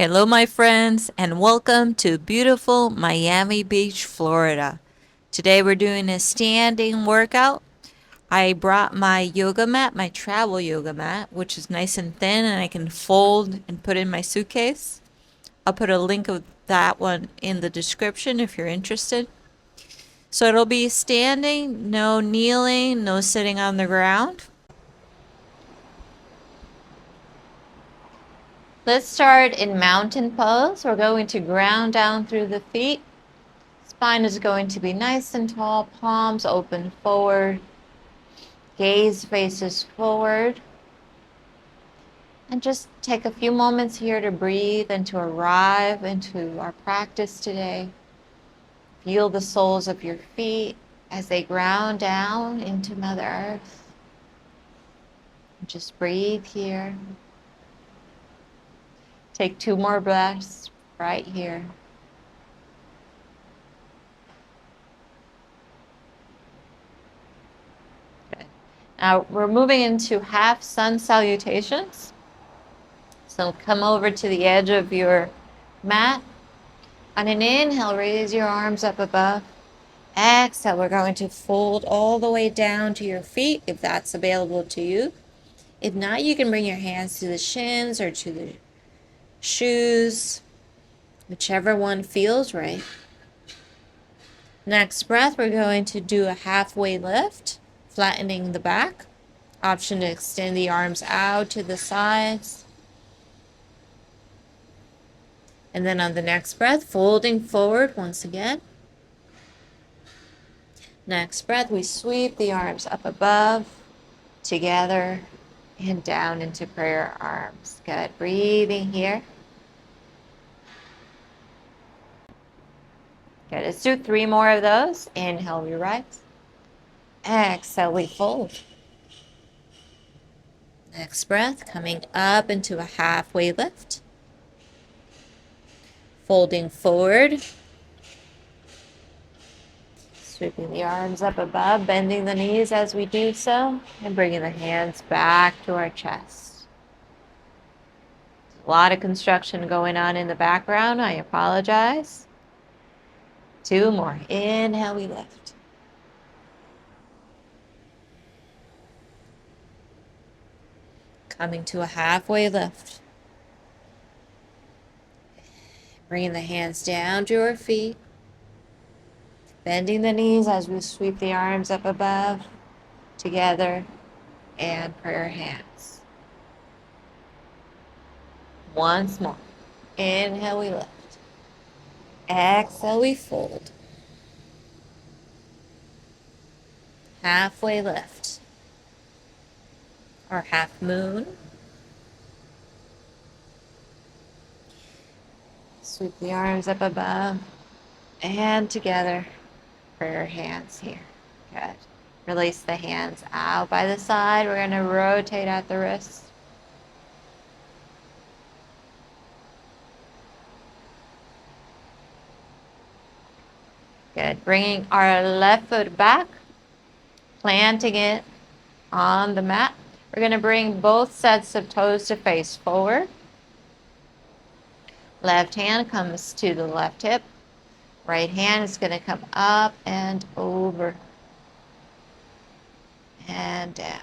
Hello, my friends, and welcome to beautiful Miami Beach, Florida. Today we're doing a standing workout. I brought my yoga mat, my travel yoga mat, which is nice and thin and I can fold and put in my suitcase. I'll put a link of that one in the description if you're interested. So it'll be standing, no kneeling, no sitting on the ground. Let's start in mountain pose. We're going to ground down through the feet. Spine is going to be nice and tall, palms open forward, gaze faces forward. And just take a few moments here to breathe and to arrive into our practice today. Feel the soles of your feet as they ground down into Mother Earth. Just breathe here. Take 2 more breaths right here. Good. Now we're moving into half Sun Salutations. So come over to the edge of your mat. On an inhale, raise your arms up above. Exhale, we're going to fold all the way down to your feet if that's available to you. If not, you can bring your hands to the shins or to the shoes, whichever one feels right. Next breath, we're going to do a halfway lift, flattening the back. Option to extend the arms out to the sides. And then on the next breath, folding forward once again. Next breath, we sweep the arms up above, together, and down into prayer arms. Good. Breathing here. Good. Let's do 3 more of those. Inhale, we rise. Exhale, we fold. Next breath, coming up into a halfway lift. Folding forward. Sweeping the arms up above, bending the knees as we do so, and bringing the hands back to our chest. A lot of construction going on in the background. I apologize. 2 more. Inhale, we lift. Coming to a halfway lift. Bringing the hands down to our feet. Bending the knees as we sweep the arms up above, together, and prayer hands. Once more. Inhale, we lift. Exhale, we fold. Halfway lift. Or half moon. Sweep the arms up above and together. Prayer hands here. Good. Release the hands out by the side. We're going to rotate at the wrists. Good. Bringing our left foot back, planting it on the mat. We're going to bring both sets of toes to face forward. Left hand comes to the left hip. Right hand is going to come up and over and down.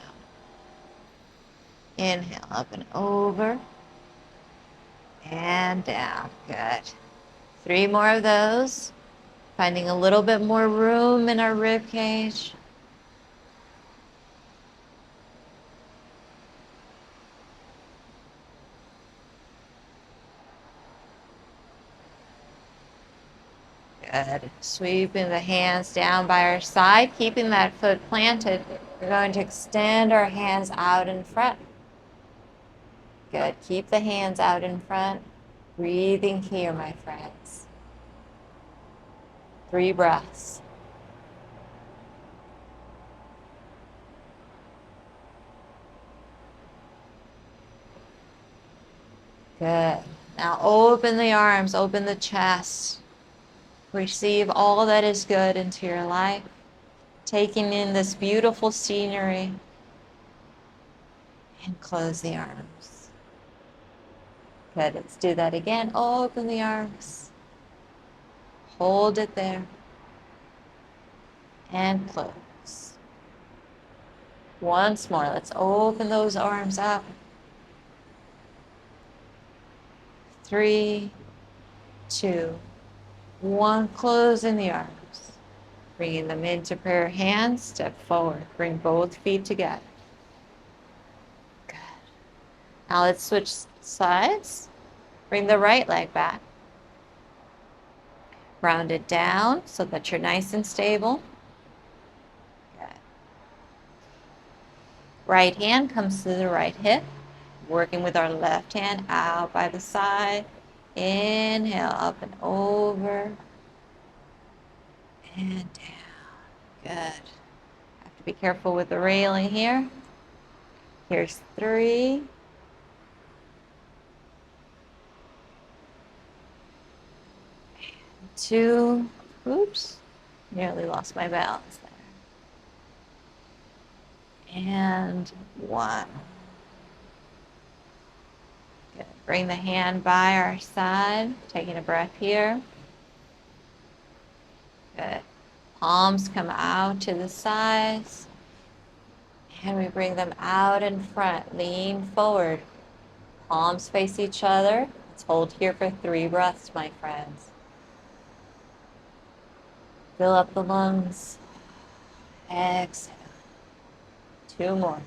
Inhale, up and over and down. Good. 3 more of those. Finding a little bit more room in our rib cage. Good. Sweeping the hands down by our side, keeping that foot planted. We're going to extend our hands out in front. Good. Keep the hands out in front. Breathing here, my friends. 3 breaths. Good. Now open the arms, open the chest. Receive all that is good into your life. Taking in this beautiful scenery. And close the arms. Good, let's do that again. Open the arms. Hold it there. And close. Once more, let's open those arms up. 3, 2, 1. Closing the arms. Bringing them into prayer hands. Step forward. Bring both feet together. Good. Now let's switch sides. Bring the right leg back. Round it down so that you're nice and stable. Good. Right hand comes to the right hip. Working with our left hand out by the side. Inhale, up and over. And down. Good. Have to be careful with the railing here. Here's 3. 2. Oops. Nearly lost my balance there. And 1. Good. Bring the hand by our side. Taking a breath here. Good. Palms come out to the sides. And we bring them out in front. Lean forward. Palms face each other. Let's hold here for 3 breaths, my friends. Fill up the lungs. Exhale. 2 more.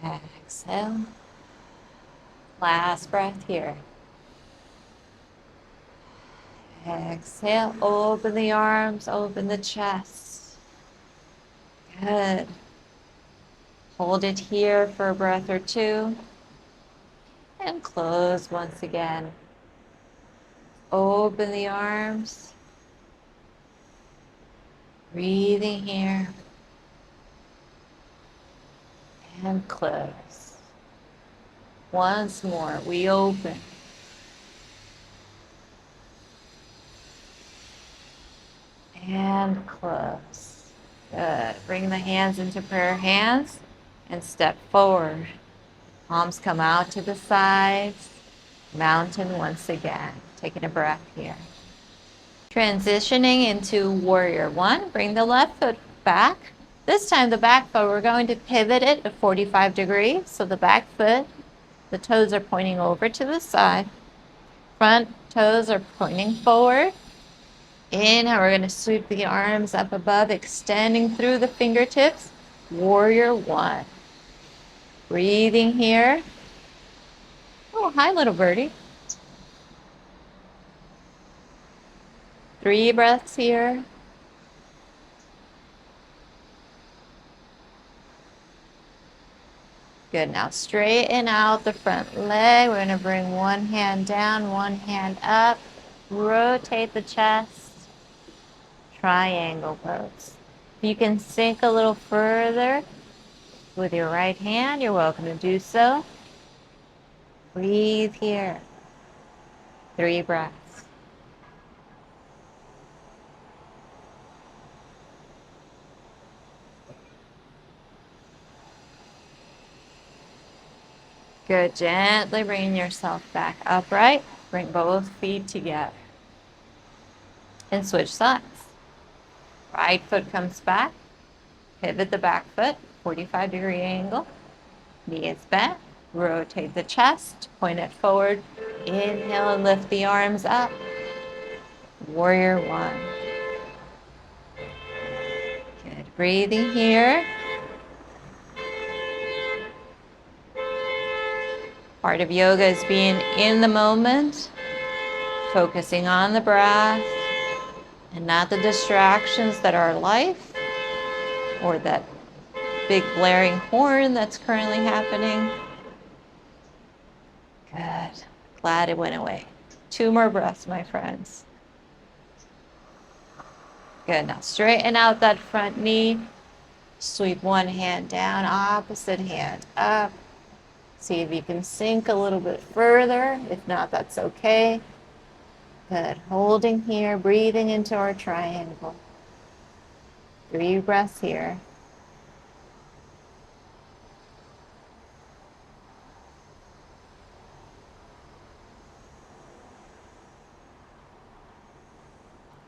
Exhale. Last breath here. Exhale. Open the arms. Open the chest. Good. Hold it here for a breath or 2. And close once again. Open the arms. Breathing here. And close. Once more, we open. And close. Good. Bring the hands into prayer hands and step forward. Palms come out to the sides. Mountain once again. Taking a breath here. Transitioning into warrior 1. Bring the left foot back. This time the back foot, we're going to pivot it at 45 degrees. So the back foot, the toes are pointing over to the side. Front toes are pointing forward. Inhale, we're going to sweep the arms up above, extending through the fingertips. Warrior 1. Breathing here. Oh, hi, little birdie. 3 breaths here. Good. Now straighten out the front leg. We're going to bring one hand down, one hand up. Rotate the chest. Triangle pose. If you can sink a little further with your right hand, you're welcome to do so. Breathe here. 3 breaths. Good. Gently bringing yourself back upright. Bring both feet together. And switch sides. Right foot comes back. Pivot the back foot. 45-degree angle. Knee is bent. Rotate the chest. Point it forward. Inhale and lift the arms up. Warrior 1. Good. Breathing here. Part of yoga is being in the moment, focusing on the breath and not the distractions that are life or that big blaring horn that's currently happening. Good. Glad it went away. 2 more breaths, my friends. Good. Now straighten out that front knee. Sweep one hand down, opposite hand up. See if you can sink a little bit further. If not, that's okay. Good. Holding here, breathing into our triangle. 3 breaths here. .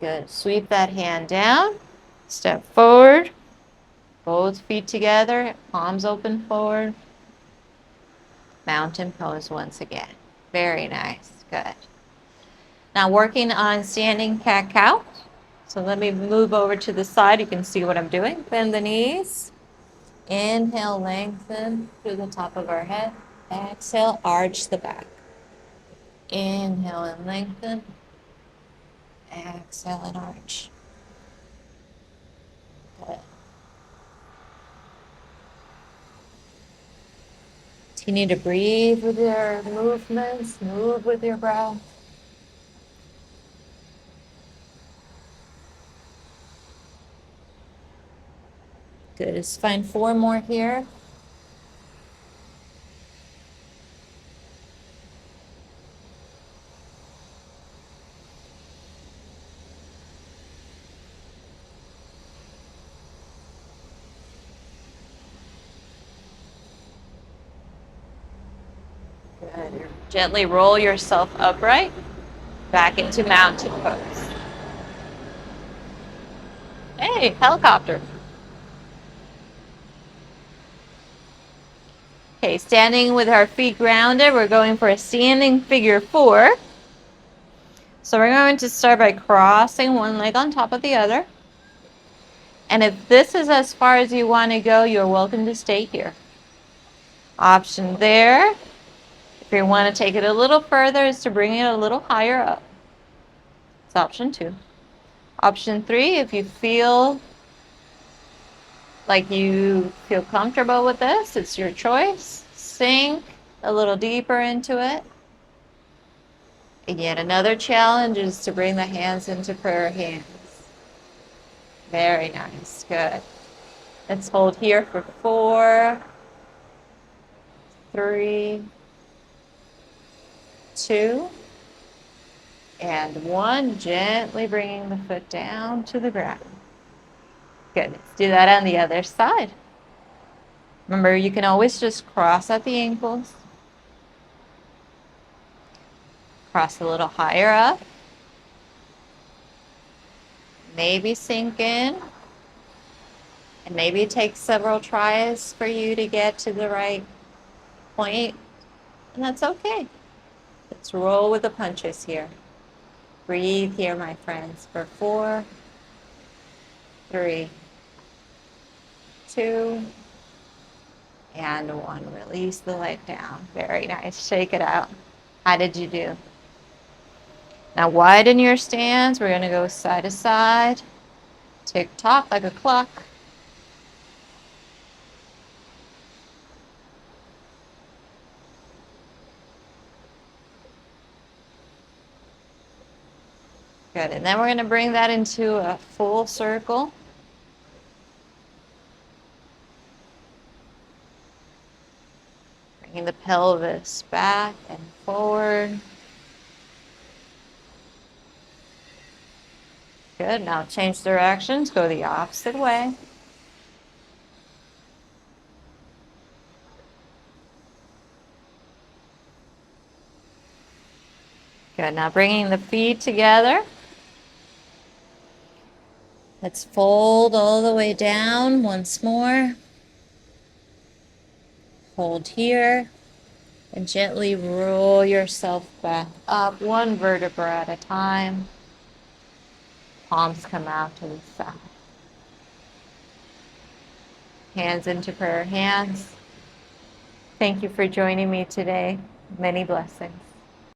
Good. Sweep that hand down. Step forward. Both feet together. Palms open forward. Mountain pose once again. Very nice. Good. Now working on standing cat-cow. So let me move over to the side. You can see what I'm doing. Bend the knees. Inhale, lengthen through the top of our head. Exhale, arch the back. Inhale and lengthen. Exhale and arch. Good. Continue to breathe with your movements. Move with your breath. Good. Just find 4 more here. Good. Gently roll yourself upright, back into mountain pose. Hey, helicopter. Okay, standing with our feet grounded, we're going for a standing figure 4. So we're going to start by crossing one leg on top of the other. And if this is as far as you want to go, you're welcome to stay here. Option there, if you want to take it a little further, is to bring it a little higher up. It's option 2. Option 3, if you feel like you feel comfortable with this, it's your choice. Sink a little deeper into it. Again, another challenge is to bring the hands into prayer hands. Very nice. Good. Let's hold here for 4, 3, 2, and 1. Gently bringing the foot down to the ground. Good. Let's do that on the other side. Remember, you can always just cross at the ankles. Cross a little higher up. Maybe sink in. And maybe it takes several tries for you to get to the right point. And that's okay. Let's roll with the punches here. Breathe here, my friends, for 4, 3, 2, and 1. Release the leg down. Very nice. Shake it out. How did you do? Now widen your stance. We're going to go side to side. Tick tock like a clock. Good. And then we're going to bring that into a full circle. Bringing the pelvis back and forward. Good. Now change directions. Go the opposite way. Good. Now bringing the feet together. Let's fold all the way down once more. Hold here. And gently roll yourself back up, 1 vertebra at a time. Palms come out to the side. Hands into prayer hands. Thank you for joining me today. Many blessings.